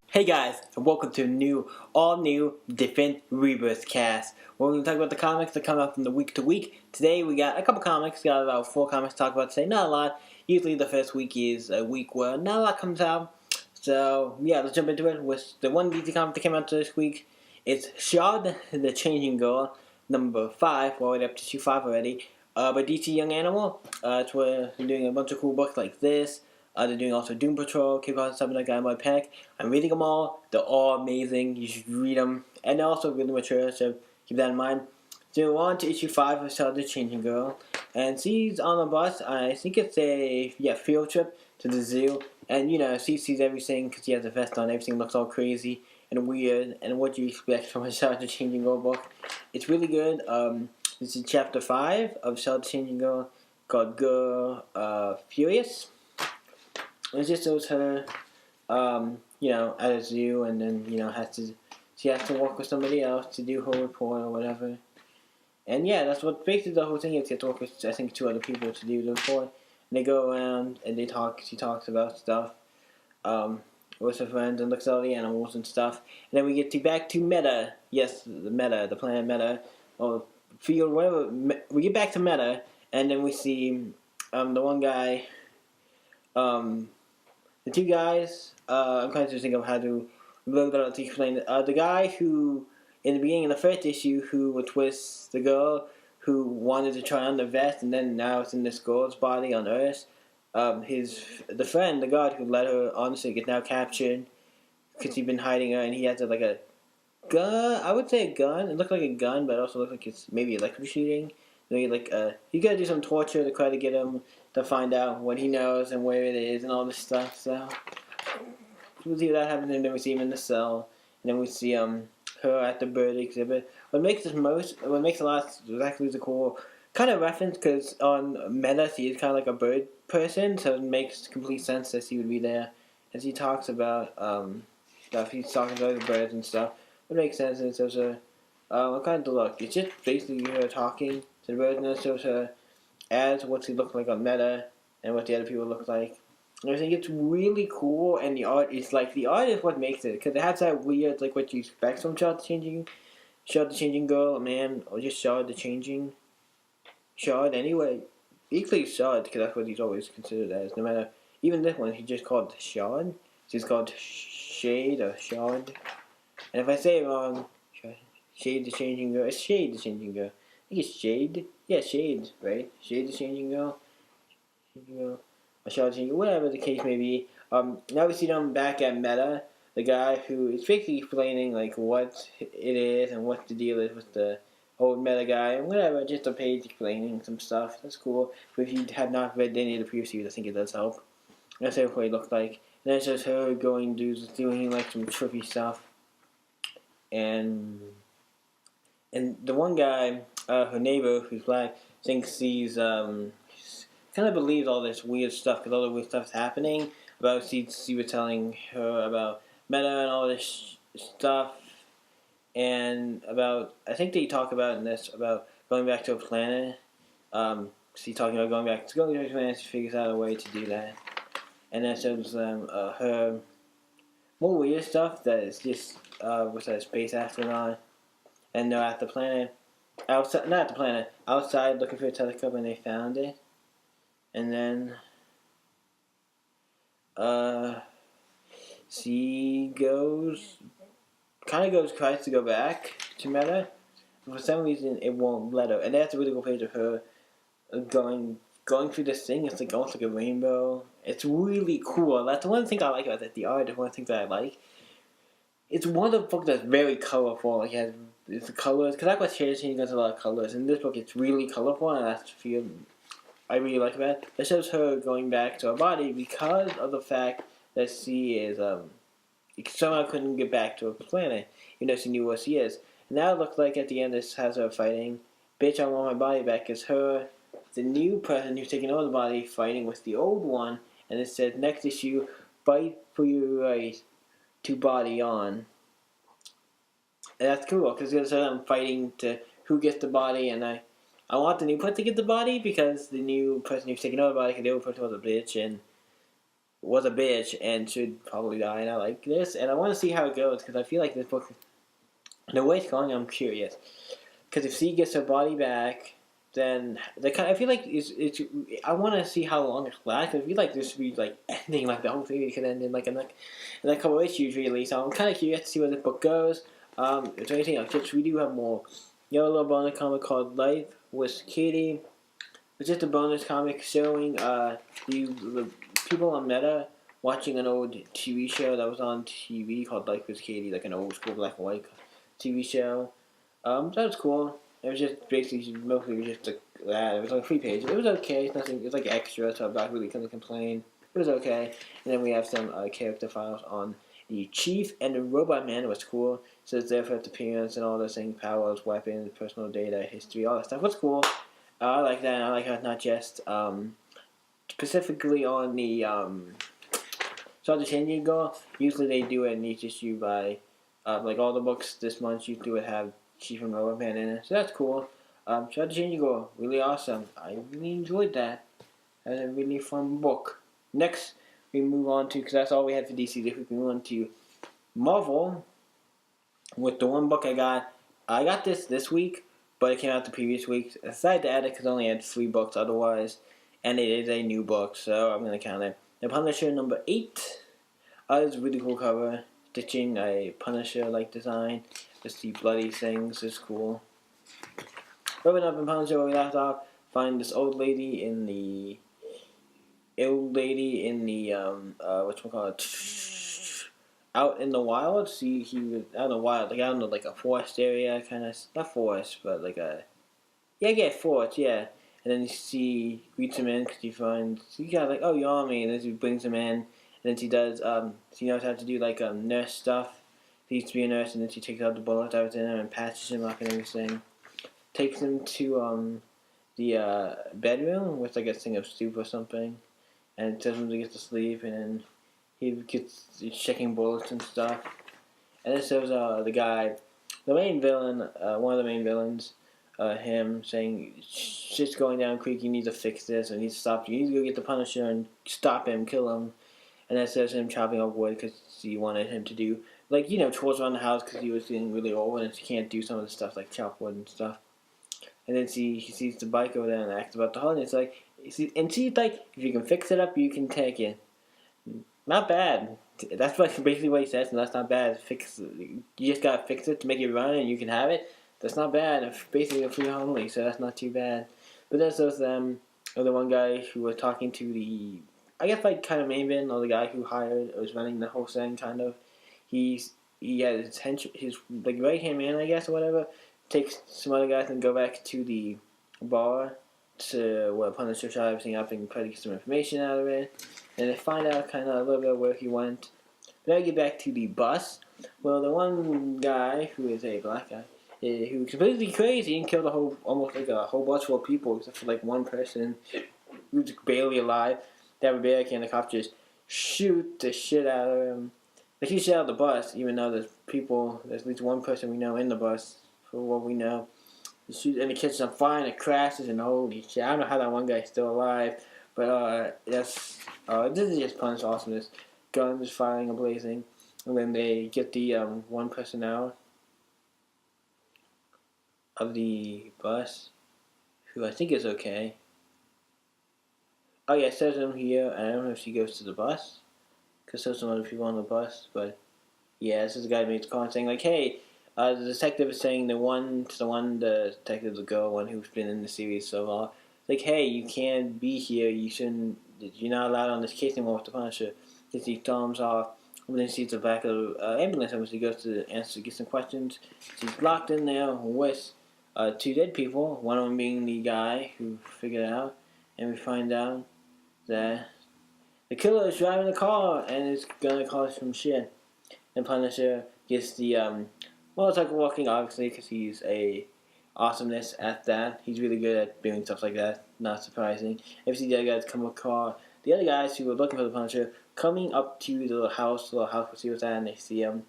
Hey guys, and welcome to a all new, different rebirthcast. We're going to talk about the comics that come out from the week to week. Today we got a couple comics, got about 4 comics to talk about today, not a lot. Usually the first week is a week where not a lot comes out. So yeah, let's jump into it with the one DC comic that came out this week. It's Shard, the Changing Girl, number 5, we're already up to issue 5 already, by DC Young Animal. It's where they're doing a bunch of cool books like this. They're doing also Doom Patrol, Kick Off Something Like Guy by Panic. I'm reading them all. They're all amazing. You should read them. And they're also really mature, so keep that in mind. So we're on to issue 5 of Shard the Changing Girl. And she's on a bus. I think it's a field trip to the zoo. And, she sees everything because she has a vest on. Everything looks all crazy and weird. And what you expect from a Shard the Changing Girl book. It's really good. This is chapter 5 of Shard the Changing Girl called Girl Furious. It just shows her, at a zoo, and then, she has to work with somebody else to do her report or whatever. And yeah, that's what basically the whole thing is. She has to work with, I think, 2 other people to do the report. And they go around and she talks about stuff, with her friends and looks at all the animals and stuff. And then we get back to Meta. Yes, the planet Meta, or field, whatever. We get back to Meta, and then we see, the one guy, the 2 guys, I'm trying to think of how to explain it. The guy who, in the beginning of the first issue, who would twist the girl who wanted to try on the vest, and then now it's in this girl's body on Earth. The friend, the guard who let her honestly get now captured because he'd been hiding her, and he has a gun. I would say a gun. It looked like a gun, but it also looked like it's maybe electrocuting. You gotta do some torture to try to get him to find out what he knows and where it is and all this stuff. So we'll see that happens, and then we see him in the cell, and then we see her at the bird exhibit. What makes the last exactly the cool kind of reference, because on Meta she is kind of like a bird person, so it makes complete sense that she would be there as he talks about stuff. He's talking about the birds and stuff. It makes sense, and it shows her what kind of look. It's just basically her talking to the birds, and it shows her as what she looked like on Meta and what the other people look like. And I think it's really cool, and the art is what makes it, because it has that weird, like, what you expect from Shard the Changing Girl, a man, or just Shard the Changing Shard anyway. Equally Shard, because that's what he's always considered as. No matter, even this one, he's just called Shard. He's called Shade or Shard. And if I say it wrong, Shade the Changing Girl, it's Shade the Changing Girl. I think it's Shade. Yeah, Shade, right? Shade the Changing Girl. Or Shard the Changing Girl, whatever the case may be. Now we see them back at Meta, the guy who is basically explaining like what it is and what the deal is with the old Meta guy and whatever. Just a page explaining some stuff. That's cool. But if you have not read any of the previous series, I think it does help. That's what it looked like. And then it's just her doing like some trippy stuff. And the one guy, her neighbor, who's black, thinks he's kind of believes all this weird stuff because all the weird stuff's happening. About she was telling her about Meta and all this stuff, and about, I think they talk about in this about going back to a planet. She's talking about going back to a planet. She figures out a way to do that, and then shows them her more weird stuff that is just with that space astronaut. And they're at the planet, outside, not at the planet, outside looking for a telescope, and they found it. And then, she tries to go back to Meta. For some reason, it won't let her. And that's a really cool page of her going through this thing. It's like almost like a rainbow. It's really cool. That's one thing I like about it. The art is one thing that I like. It's one of the books that's very colorful. Like, it's the colors, because that's what Shade does, a lot of colors. In this book, it's really colorful, and that's the feel I really like about it. It shows her going back to her body because of the fact that she is somehow couldn't get back to her planet, even though she knew where she is. And now it looks like at the end this has her fighting. Bitch, I want my body back. Is her, the new person who's taking over the body, fighting with the old one, and it says next issue, fight for your right to body on. And that's cool, because it's I'm fighting to who gets the body, and I want the new person to get the body, because the new person who's taking over the body, because the old person was a bitch, and was a bitch and should probably die, and I like this, and I want to see how it goes, because I feel like this book, the way it's going, I'm curious. Because if she gets her body back, then I feel like it's I want to see how long it lasts. I feel like this should be like ending, like the whole thing could end in like in a couple of issues really. So I'm kind of curious to see where the book goes. Is there anything else? Yes, we do have more. You know, a little bonus comic called Life with Katie. It's just a bonus comic showing the people on Meta watching an old TV show that was on TV called Life with Katie, like an old school black and white TV show. That was cool. It was just basically mostly just that. It was like 3 pages. It was okay. It's nothing. It's like extra, so I'm not really gonna complain. It was okay. And then we have some character files on the Chief and the Robot Man. It was cool. So it's there for its appearance and all those things: powers, weapons, personal data, history, all that stuff. Was cool. I like that. I like how it's not just specifically on the Sergeant Shinjigo. Usually they do it in each issue by like all the books this month usually would have Chief and Robot Man in it. So that's cool. Sergeant Shinjigo, really awesome. I really enjoyed that. That was a really fun book. Next, we move on to, because that's all we had for DC this week, we move on to Marvel with the one book I got. I got this week, but it came out the previous week. I decided to add it because I only had 3 books otherwise, and it is a new book, so I'm going to count it. The Punisher number 8. It's a really cool cover. Stitching a Punisher-like design. Just the bloody things is cool. Open up in Punisher where we left off. Find this old lady in the out in the wild. See, he was out in the wild, like out in like a forest area, kind of, not forest, but like a, forest, yeah. And then she greets him in because he got like, oh, you're on me, and then she brings him in, and then she does, she knows how to do like nurse stuff. She used to be a nurse, and then she takes out the bullet that was in him and patches him up and everything. Takes him to the bedroom with like a thing of soup or something, and tells him to get to sleep, and then he's checking bullets and stuff. And then shows the guy, the main villain, one of the main villains, him saying, shit's going down quick, you need to fix this, or you need to stop, you need to go get the Punisher and stop him, kill him. And then shows him chopping up wood because he wanted him to do, like, chores around the house because he was getting really old and he can't do some of the stuff like chop wood and stuff. And then he sees the bike over there and asks about the hull, and it's like, she's like, if you can fix it up, you can take it. Not bad. That's basically what he says, and that's not bad. You just gotta fix it to make it run, and you can have it. That's not bad. It's basically a free only, so that's not too bad. But then there's the one guy who was talking to the, I guess like kind of main villain, or the guy who was running the whole thing, kind of. He had his like right hand man, I guess, or whatever. Takes some other guys and go back to the bar to where Punisher shot everything up and try to get some information out of it. And they find out kind of a little bit where he went. Then I get back to the bus. Well, the one guy, who is a black guy, who was completely crazy and killed almost like a whole bunch of people, except for like one person who was barely alive. They have a barricade and the cops just shoot the shit out of him. Like, he shot out of the bus, even though there's at least one person we know in the bus. For what we know, and the kitchen's on fire, and it crashes, and holy shit! I don't know how that one guy's still alive, but this is just Punisher awesomeness. Guns firing and blazing, and then they get the one person out of the bus, who I think is okay. Oh yeah, it says him here. I don't know if she goes to the bus, because there's some other people on the bus, but yeah, this is the guy who made the call saying like, hey. The detective is saying the detective, the girl, one who's been in the series so long, like, hey, you can't be here, you're not allowed on this case anymore with the Punisher. Gets these thumbs off, and then she's the back of the ambulance, and when she goes to get some questions, she's locked in there with 2 dead people, one of them being the guy who figured it out, and we find out that the killer is driving the car, and is gonna cause some shit. And Punisher gets the, well, it's like walking, obviously, because he's a awesomeness at that. He's really good at doing stuff like that. Not surprising. If you see the other guys come with a car, the other guys who were looking for the Punisher coming up to the little house will see what's at, and they see him.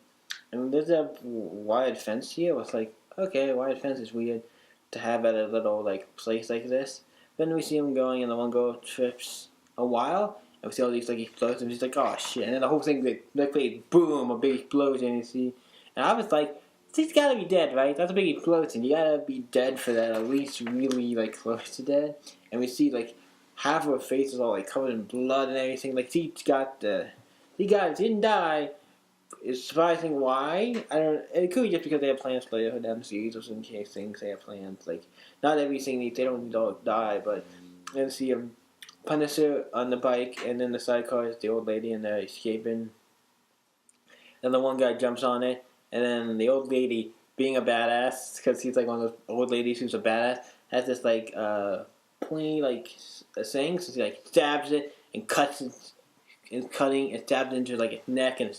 And there's a wired fence here. It's like, okay, wired fence is weird to have at a little like place like this. Then we see him going, and the one girl trips a while, and we see all these like explosions. And he's like, oh shit! And then the whole thing like boom, a big explosion. You see, and I was like, he's gotta be dead, right? That's a big explosion. You gotta be dead for that, at least really like close to dead. And we see like half of her face is all like covered in blood and everything. Like he didn't die. It's surprising why. I don't. It could be just because they have plans later for them series, or in case things they have plans. Like not everything they don't all die, but then see Punisher on the bike, and then the sidecar is the old lady, and they're escaping. And the one guy jumps on it, and then the old lady, being a badass, because he's like one of those old ladies who's a badass, has this like pointy like a thing, so she like stabs it and cuts it, and cutting and stabs it into like its neck, and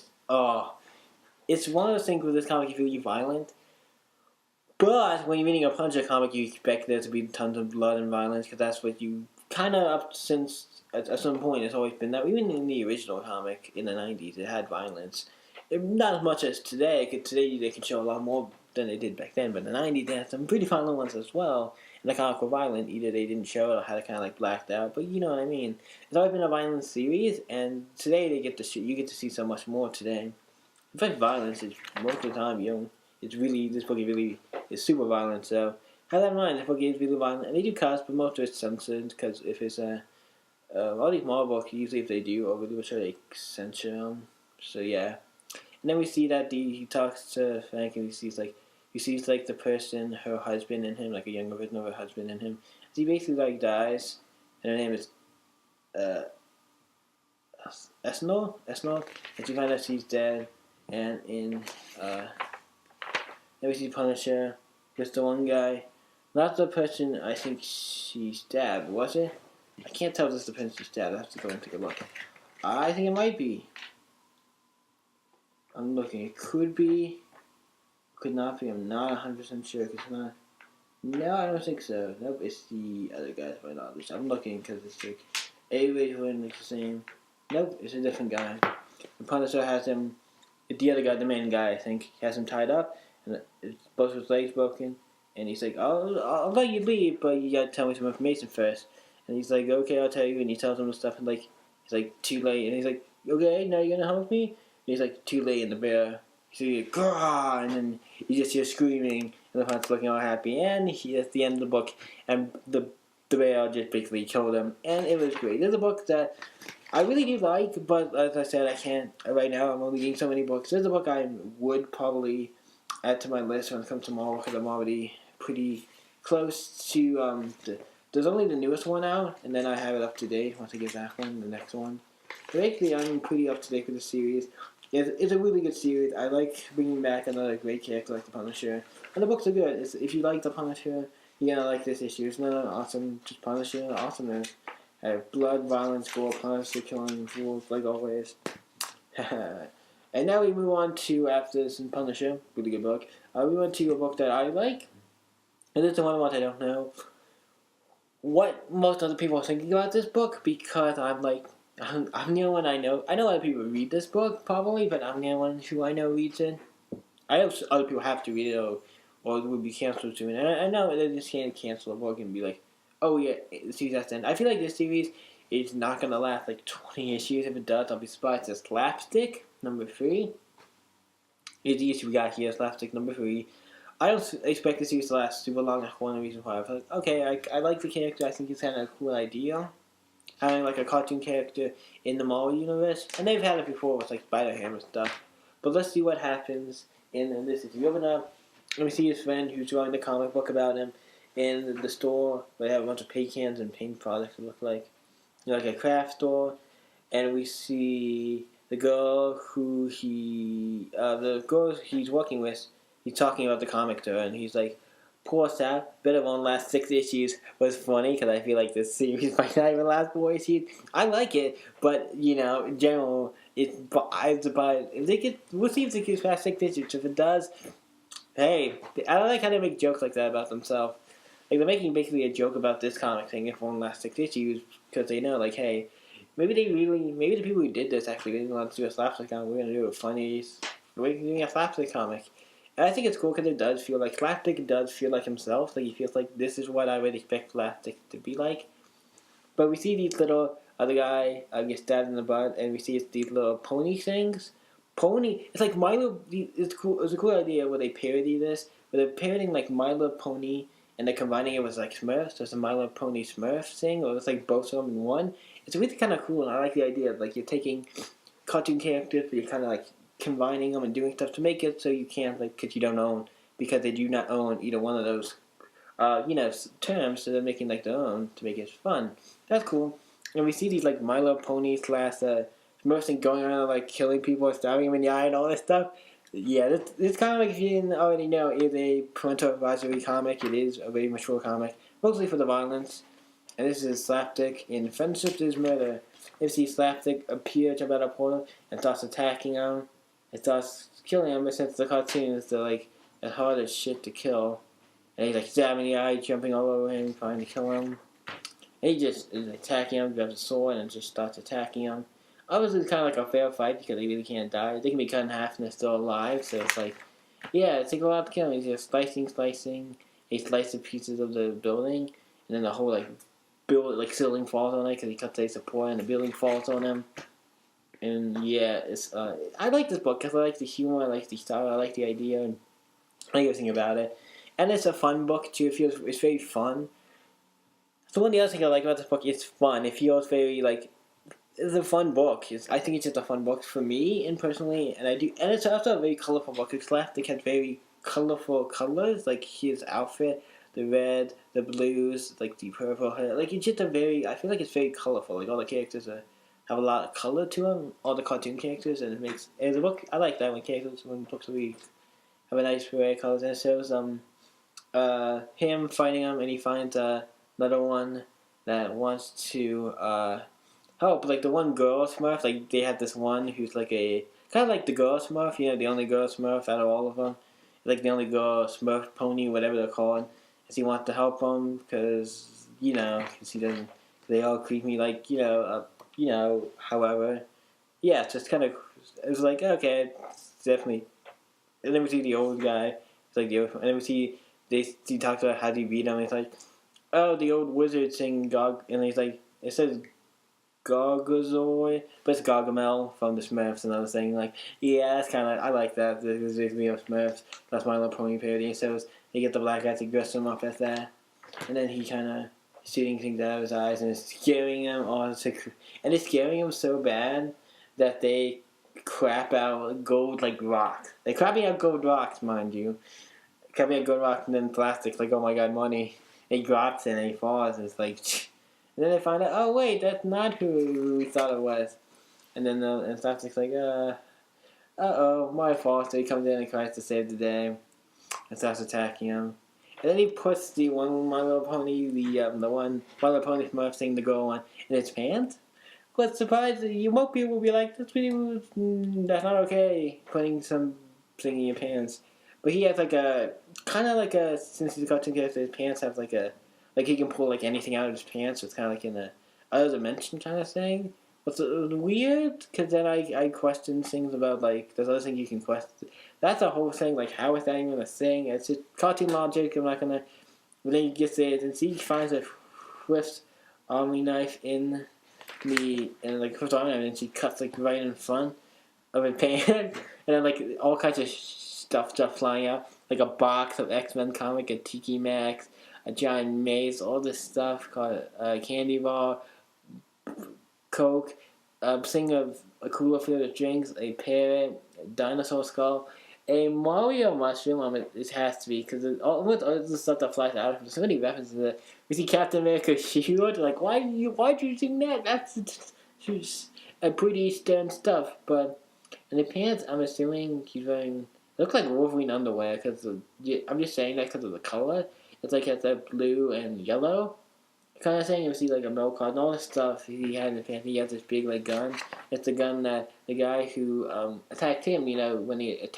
it's one of those things with this comic is really violent. But when you're reading a Punisher comic, you expect there to be tons of blood and violence, because that's what you kind of up since at some point it's always been that. Even in the original comic in the 90s, it had violence. Not as much as today, because today they can show a lot more than they did back then. But in the 90s, they had some pretty violent ones as well. And the comic were violent. Either they didn't show it or had it kind of like blacked out. But you know what I mean. It's always been a violent series, and today you get to see so much more today. In fact, violence is most of the time, it's really, this book is super violent. So have that in mind. This book is really violent, and they do cuss, but most of it's censored, because if it's all these Marvel books, usually if they do, or really sure they censor them. So yeah. And then we see that he talks to Frank, and he sees like the person, her husband in him, like a younger version of her husband in him. So he basically like dies, and her name is Esnor, and she finds out she's dead. And in then we see Punisher, just the one guy, not the person I think she stabbed, was it? I can't tell if this is the person she stabbed. I have to go and take a look. I think it might be. I'm looking. It could be. Could not be. I'm not 100% sure. Cause it's not. No, I don't think so. Nope, it's the other guy. I'm looking because it's like everybody's wearing like the same. Nope, it's a different guy. The Punisher has him. The other guy, the main guy, I think, has him tied up, and both his legs broken. And he's like, I'll let you leave, but you gotta tell me some information first. And he's like, okay, I'll tell you. And he tells him the stuff, and like, he's like, too late. And he's like, okay, now you're gonna help me? And he's like, too late in the bear. So he's like, grah! And then you just hear screaming, and the Punisher's looking all happy. And that's the end of the book. And the bear just basically killed him. And it was great. There's a book that I really do like, but as I said, I can't. Right now, I'm only reading so many books. There's a book I would probably add to my list when it comes to Marvel, because I'm already pretty close to there's only the newest one out, and then I have it up to date once I get that one, the next one. But basically, I'm pretty up to date with the series. It's a really good series. I like bringing back another great character like the Punisher. And the books are good. If you like the Punisher, you're going to like this issue. It's not an awesome, just Punisher awesomeness. Blood, violence, gore, Punisher killing fools, like always. And now we move on to, after this in Punisher, really good book, we went to a book that I like. And this is one I don't know what most other people are thinking about this book, because I'm the only one I know. I know other people read this book, probably, but I'm the only one who I know reads it. I know other people have to read it, or it would be canceled soon. And I know they just can't cancel a book and be like, oh yeah, the series has to end. I feel like this series is not going to last like 20 issues. If it does, I'll be surprised. It's Slapstick, number 3. Is the issue we got here, Slapstick number 3. I don't expect the series to last super long. That's one of the reasons why I was like, okay, I like the character. I think it's kind of a cool idea. Having like a cartoon character in the Marvel universe. And they've had it before with like Spider-Ham and stuff. But let's see what happens in this. If you open up, let me see his friend who's drawing the comic book about him in the store. They have a bunch of paint cans and paint products that look like, like a craft store. And we see the girl the girl he's working with. He's talking about the comic to her, and he's like, poor Sal, better won't last 6 issues. Was funny, because I feel like this series might not even last 4 issues. I like it, but, in general, we'll see if it gets past 6 issues. If it does, hey, I like how they make jokes like that about themselves. Like, they're making basically a joke about this comic thing if it won't last 6 issues, because they know, like, hey, maybe the people who did this actually didn't want to do a slapstick comic. We're going to do a funny, we're doing a slapstick comic. And I think it's cool because it does feel like Slapstick does feel like himself. Like he feels like this is what I would expect Slapstick to be like. But we see these little other guy gets stabbed in the butt, and we see these little pony things. Pony, it's like My Little. It's cool. It's a cool idea where they parody this, where they're parodying like My Little Pony, and they're combining it with like Smurfs. There's a My Little Pony Smurf thing, or it's like both of them in one. It's really kind of cool, and I like the idea of like you're taking cartoon characters, but you're kind of like combining them and doing stuff to make it so you can't like because you don't own because they do not own either one of those terms, so they're making like their own to make it fun. That's cool. And we see these like My Little Pony slash Smurfs going around like killing people, stabbing them in the eye, and all this stuff. Yeah, this kind of like if you didn't already know, is a parental advisory comic. It is a very mature comic, mostly for the violence. And this is Slapstick in Friendship is Murder. If you see Slapstick appear to a portal and starts attacking him, it starts killing him, but since the cartoons, they're like as hard as shit to kill. And he's like stabbing the eye, jumping all over him, trying to kill him. And he just is attacking him, grabs a sword, and just starts attacking him. Obviously, it's kind of like a fair fight because they really can't die. They can be cut in half and they're still alive, so it's like, yeah, it takes a lot to kill him. He's just slicing. He slices pieces of the building, and then the whole ceiling falls on it because he cuts a support, and the building falls on him. And yeah, it's I like this book because I like the humor, I like the style, I like the idea, and I like everything about it. And it's a fun book too. It's very fun. So one of the other things I like about this book, it's fun. It feels very it's a fun book. I think it's just a fun book for me and personally, and it's also a very colorful book. It's Slapstick has very colorful colors, like his outfit, the red, the blues, like the purple hair. Like it's just I feel like it's very colorful. Like all the characters have a lot of color to them, all the cartoon characters, and it's a book. I like that when books really have a nice array of colors. And it shows him fighting him, and he finds another one that wants to help. Like the one girl Smurf, like they have this one who's like a kind of like the girl Smurf, the only girl Smurf out of all of them, like the only girl Smurf pony, whatever they're called. Is he wants to help him because he doesn't. They all creep me however, yeah, it's just kind of, it was like, okay, it's definitely, and then we see the old guy, it's like the old, and then we see, he talks about how do you beat him, and it's like, oh, the old wizard saying Gog, and he's like, it says Gargazoy, but it's Gargamel from the Smurfs, and I was saying, like, yeah, that's kind of, I like that, there's me of Smurfs, that's My Little Pony parody, so they get the black guy to dress him up as that, and then he kind of, shooting things out of his eyes and it's scaring him. And it's scaring him so bad that they crap out gold like rock. They're crapping out gold rocks, mind you. Crapping out gold rocks and then plastic. Like, oh my god, money. He drops it and he falls. And it's like, and then they find out, oh wait, that's not who we thought it was. And then and plastic's like, uh-oh, my fault. So he comes in and tries to save the day and starts attacking him. And then he puts the one My Little Pony, the one My Little Pony Smurf thing, the girl one, in his pants. But surprised, most people will be like, that's not okay, putting something in your pants. But he has since he's a cartoon character, his pants have like he can pull like anything out of his pants, so it's kind of like in a other dimension kind of thing. What's weird, because then I question things about, like, there's other things you can question. That's a whole thing, like, how is that even a thing? It's just cartoon logic, I'm not gonna, but then he gets it, and he finds a Swift Army knife and she cuts, like, right in front of a pan, and then, like, all kinds of stuff flying out, like a box of X-Men comic, a Tiki Max, a giant maze, all this stuff called candy bar, Coke, thing of a cooler filled with drinks, a parrot, a dinosaur skull, a Mario mushroom. It has to be because all the stuff that flies out of him. So many references to it. We see Captain America's shield. Like, why'd you think that? That's a pretty stern stuff. But in the pants, I'm assuming he's wearing. They look like Wolverine underwear because I'm just saying that because of the color. It's like it's that blue and yellow kind of thing. You see like a milk card and all this stuff he had in the pants. He has this big like gun. It's the gun that the guy who attacked him, when he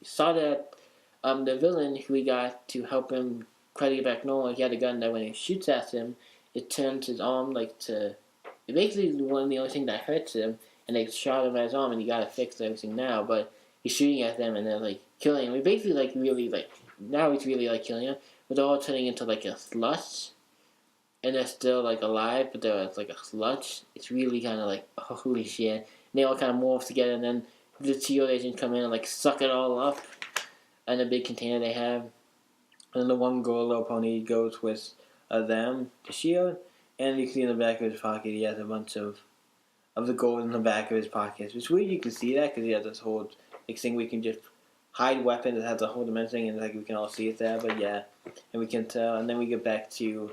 saw that the villain who he got to help him try to get back normal, he had a gun that when he shoots at him, it turns his arm it basically one of the only thing that hurts him, and they shot him at his arm and he got it fixed and everything now, but he's shooting at them and they're like killing him. He basically now he's really like killing him, but they're all turning into like a slush. and they're still like alive, but they're like a sludge. It's really kind of like holy shit. And they all kind of morph together, and then the shield agents come in and like suck it all up in a big container they have. And then the one girl little pony goes with them, the shield, and you can see in the back of his pocket he has a bunch of the gold in the back of his pockets. It's weird you can see that because he has this whole like thing we can just hide weapons that has a whole dimension and like we can all see it there. But yeah, and we can tell. And then we get back to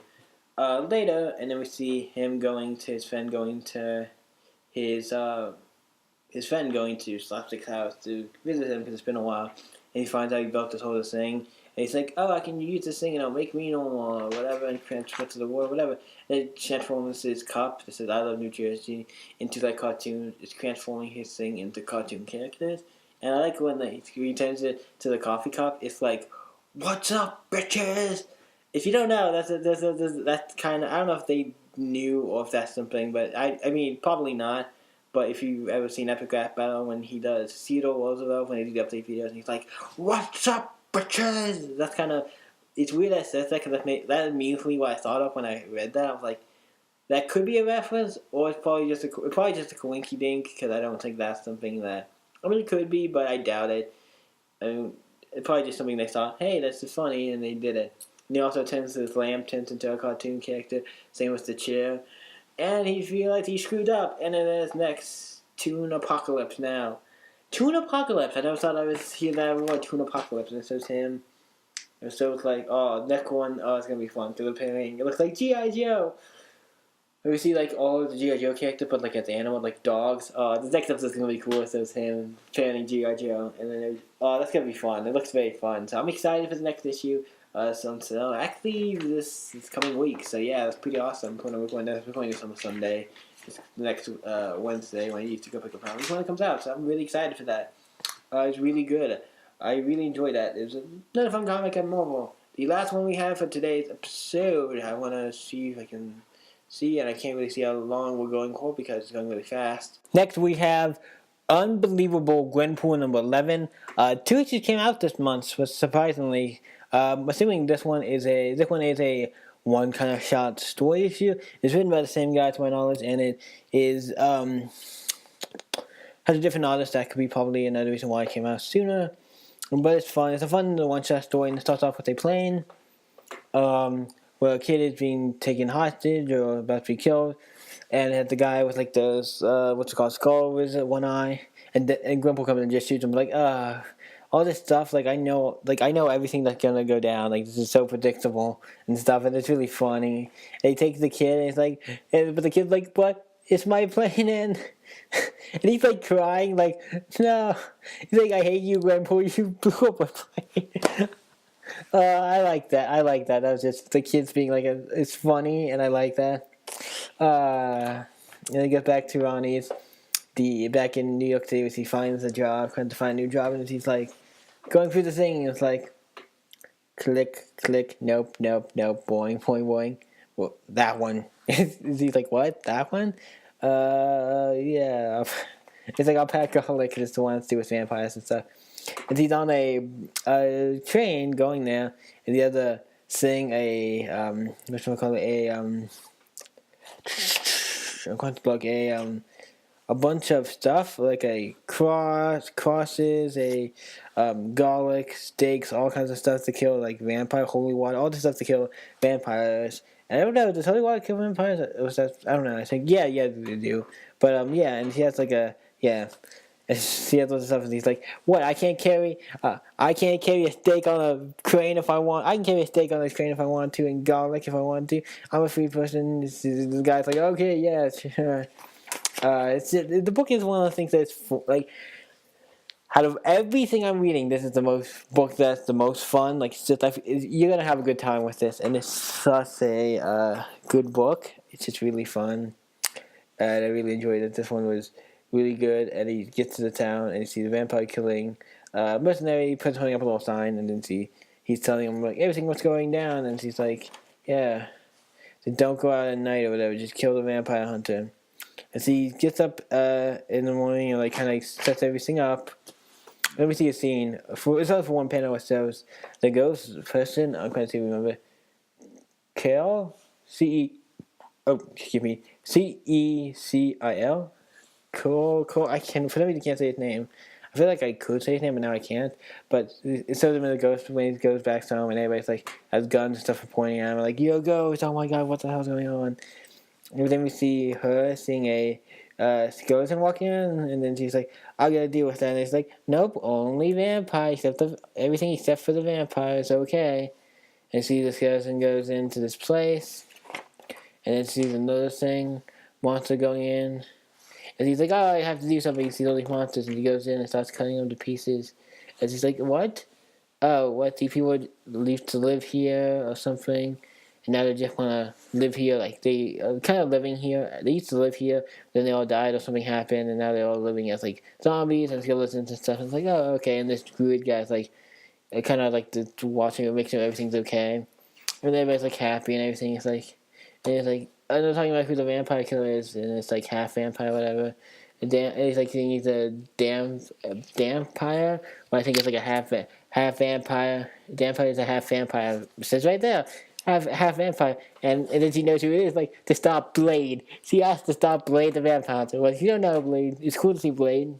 later, and then we see him going to his friend, going to his friend going to Slapstick's house to visit him because it's been a while. And he finds out he built this whole thing. And he's like, oh, I can use this thing and it'll make me normal or whatever, and transfer to the world, whatever. And it transforms his cup that says I love New Jersey into that cartoon. It's transforming his thing into cartoon characters. And I like when he turns it to the coffee cup, it's like, what's up, bitches? If you don't know, that's kind of, I don't know if they knew or if that's something, but I mean, probably not. But if you've ever seen Epic Rap Battle when he does Theodore Roosevelt when they do the update videos and he's like, what's up, bitches? That's kind of, it's weird that says that because that immediately what I thought of when I read that. I was like, that could be a reference, or it's probably just a coinky dink because I don't think that's something that, I mean, it could be, but I doubt it. I mean, it's probably just something they thought, hey, that's just funny, and they did it. And he also turns his lamp into a cartoon character, same with the chair. And he realized he screwed up, and it is next Toon Apocalypse now. Toon Apocalypse! I never thought I would hear that word, Toon Apocalypse, and it says him. And so it's like, oh, next one, oh, it's gonna be fun. Through the painting, it looks like G.I. Joe! And we see like all of the G.I. Joe characters, but like as animal, like dogs. The next episode's gonna be cool, so it's him training G.I. Joe. And then, that's gonna be fun. It looks very fun. So I'm excited for the next issue. So actually this coming week. So yeah, that's pretty awesome. We're going to this on Sunday. It's next Wednesday when I used to go pick up Halloween when it comes out. So I'm really excited for that. It's really good. I really enjoyed that. It was another fun comic at Marvel. The last one we have for today's episode, I want to see if I can see, and I can't really see how long we're going for because it's going really fast. Next we have Unbelievable Gwenpool number 11. 2 issues came out this month, but surprisingly, assuming this one is a one kind of shot story issue. It's written by the same guy to my knowledge, and it is has a different artist. That could be probably another reason why it came out sooner. But it's fun. It's a fun one shot story, and it starts off with a plane where a kid is being taken hostage or about to be killed, and it had the guy with like those skull with one eye, and Grimple comes and just shoots him like all this stuff. Like I know everything that's gonna go down. Like this is so predictable and stuff, and it's really funny. And he takes the kid, and he's like, but the kid's like, what? It's my plane, and he's like crying, like no. He's like, I hate you, Grimple. You blew up my plane. I like that. That was just the kids being like, it's funny, and I like that. And then get back to Ronnie's. Back in New York City, he finds a job, trying to find a new job, and he's like going through the thing, and it's like click, click, nope, boing, boing, boing. Well, that one. He's like, what? That one? Yeah. It's like alcoholic is the one that's to do with vampires and stuff. And he's on a train going there, and the other thing, I'm going to plug a bunch of stuff, like a crosses, a garlic, steaks, all kinds of stuff to kill, like vampire, holy water, all this stuff to kill vampires. And I don't know, does holy water kill vampires? I don't know, I think, yeah, they do. But, yeah, and he has like and he has lots of stuff, and he's like, what, I can't carry a steak on a crane if I want. I can carry a steak on a crane if I want to, and garlic if I want to. I'm a free person. This guy's like, okay, yeah, sure. The book is one of the things that's like, out of everything I'm reading, this is the book that's the most fun. Like, it's just you're gonna have a good time with this, and it's such a good book. It's just really fun, and I really enjoyed it. This one was really good, and he gets to the town and he sees a vampire killing mercenary. He puts holding up a little sign, and then he's telling him like everything what's going down, and he's like, yeah, so don't go out at night or whatever. Just kill the vampire hunter. And so he gets up in the morning and like kind of sets everything up. Let me see a scene. It's only for one panel. It says the ghost person. I'm trying to see if I remember. Cale, excuse me, Cecil. Cool. I can for some reason can't say his name. I feel like I could say his name, but now I can't. But it shows him in the ghost when he goes back home, and everybody's like has guns and stuff pointing at him, like "Yo, ghost! Oh my god, what the hell's going on?" And then we see her seeing a skeleton walking in, and then she's like, "I gotta deal with that." And it's like, "Nope, only vampires. Everything except for the vampires, okay." And see the skeleton goes into this place, and then sees another thing, monster going in. And he's like, "Oh, I have to do something." He sees all these monsters, and he goes in and starts cutting them to pieces. And he's like, "What? Oh, what? These people used to live here or something, and now they just want to live here. Like they are kind of living here. They used to live here, then they all died or something happened, and now they're all living as like zombies and skeletons and stuff." And it's like, "Oh, okay." And this druid guy's like, kind of like watching it, making sure everything's okay, and everybody's like happy and everything. It's like, and it's like. And they're talking about who the vampire killer is, and it's like half vampire, whatever. And he's like saying he's a vampire, but I think it's like a half vampire. Vampire is a half vampire. It says right there, half vampire. And then she knows who it is, like to stop Blade. She asked to stop Blade the vampire. Well, you don't know Blade. It's cool to see Blade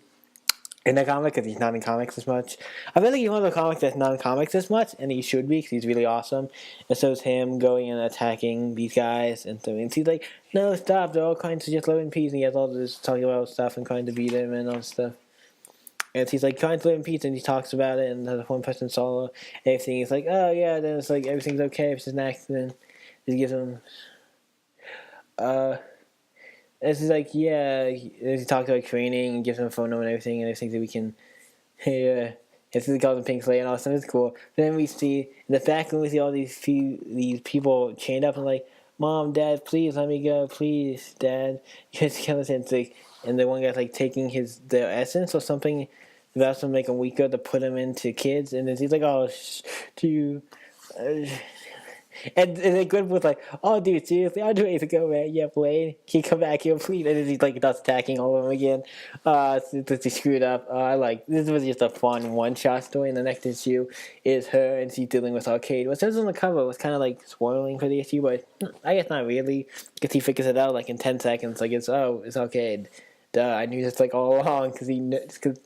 in the comic because he's not in comics as much. I feel like he's one of the comics that's not in comics as much, and he should be because he's really awesome. And so is him going and attacking these guys, and so and he's like, "No, stop! They're all trying to just live in peace." And he has all this talking about stuff and trying to beat him and all this stuff. And he's like trying to live in peace, and he talks about it, and the one person saw everything. He's like, "Oh yeah," then it's like everything's okay. It's just an accident. He gives him. And she's like, yeah, he talks about training and gives him a phone number and everything that we can hear. It's the calls him Pink Slade and all stuff. It's cool. Then we see in the back room, we see all these people chained up and like, "Mom, Dad, please let me go, please, Dad." Just skeletons like, and the one guy's like taking their essence or something about to make them weaker to put them into kids, and then he's like, "Oh, do you?" And then Gwen was like, "Oh, dude, seriously, I'm ready to go, man. Yeah, Blade, can you come back here, please?" And then he's like, starts attacking all of them again. Since he screwed up. This was just a fun one-shot story. And the next issue is her, and she's dealing with Arcade. What says on the cover was kind of like spoiling for the issue, but I guess not really, because he figures it out like in 10 seconds. Like it's Arcade. Duh, I knew this like all along because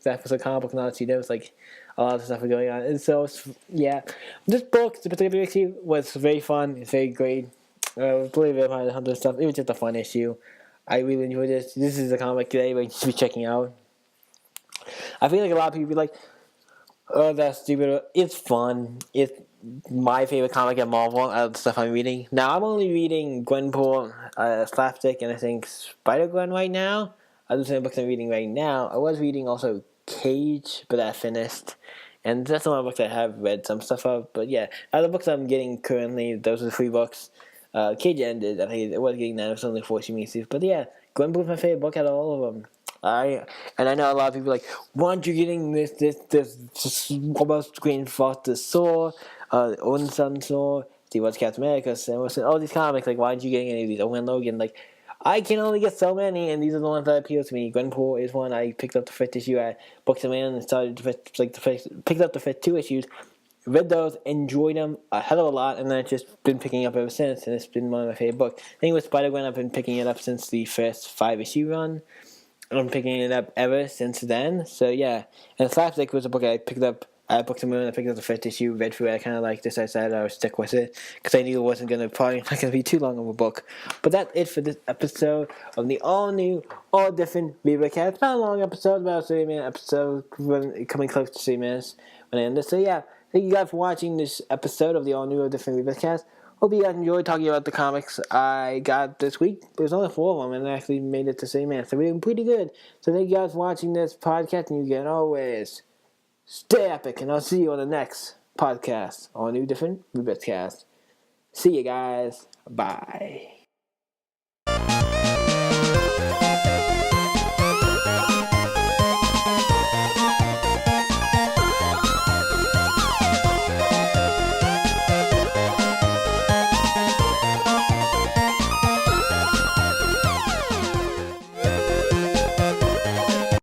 that was a comic book knowledge. He knows like a lot of stuff is going on. And so, yeah, this book, the particular issue, was very fun. It's very great. Believe it, Vampire Hunter stuff. It was just a fun issue. I really enjoyed this. This is a comic that everybody should be checking out. I feel like a lot of people be like, "Oh, that's stupid." It's fun. It's my favorite comic at Marvel out of the stuff I'm reading. Now, I'm only reading Gwenpool, Slapstick, and I think Spider-Gwen right now. Those are the books I'm reading right now. I was reading also Cage, but that finished. And that's one of the books I have read some stuff of. But yeah, out of the books I'm getting currently, those are the 3 books. Cage ended. I think I was getting that. It was only 14 weeks. But yeah, Gwenpool's my favorite book out of all of them. I know a lot of people are like, "Why aren't you getting this almost Green Foster Saw, Owen Sun Saw, the What's Captain America, all these comics, like, why aren't you getting any of these? Owen Logan, like, I can only get so many, and these are the ones that appeal to me. Gwenpool is one. I picked up the 5th issue at Books and Man and started picked up the first 2 issues, read those, enjoyed them a hell of a lot, and then I've just been picking up ever since, and it's been one of my favorite books. I think with Spider-Gwen, I've been picking it up since the first 5-issue run, and I'm picking it up ever since then. So yeah, and Slapstick was a book I picked up at Books and Moon. I picked up the 5th issue, read through it. I kind of liked this. I decided I would stick with it because I knew it wasn't probably not going to be too long of a book. But that's it for this episode of the all new, all different rebirthcast. Not a long episode, about a 30-minute episode, coming close to 3 minutes when I end this. So yeah, thank you guys for watching this episode of the all new, all different rebirthcast. Hope you guys enjoyed talking about the comics I got this week. There's only 4 of them, and I actually made it to 3 minutes. So we're doing pretty good. So thank you guys for watching this podcast, and you can always stay epic, and I'll see you on the next podcast on a new different rebirthcast. See you guys. Bye.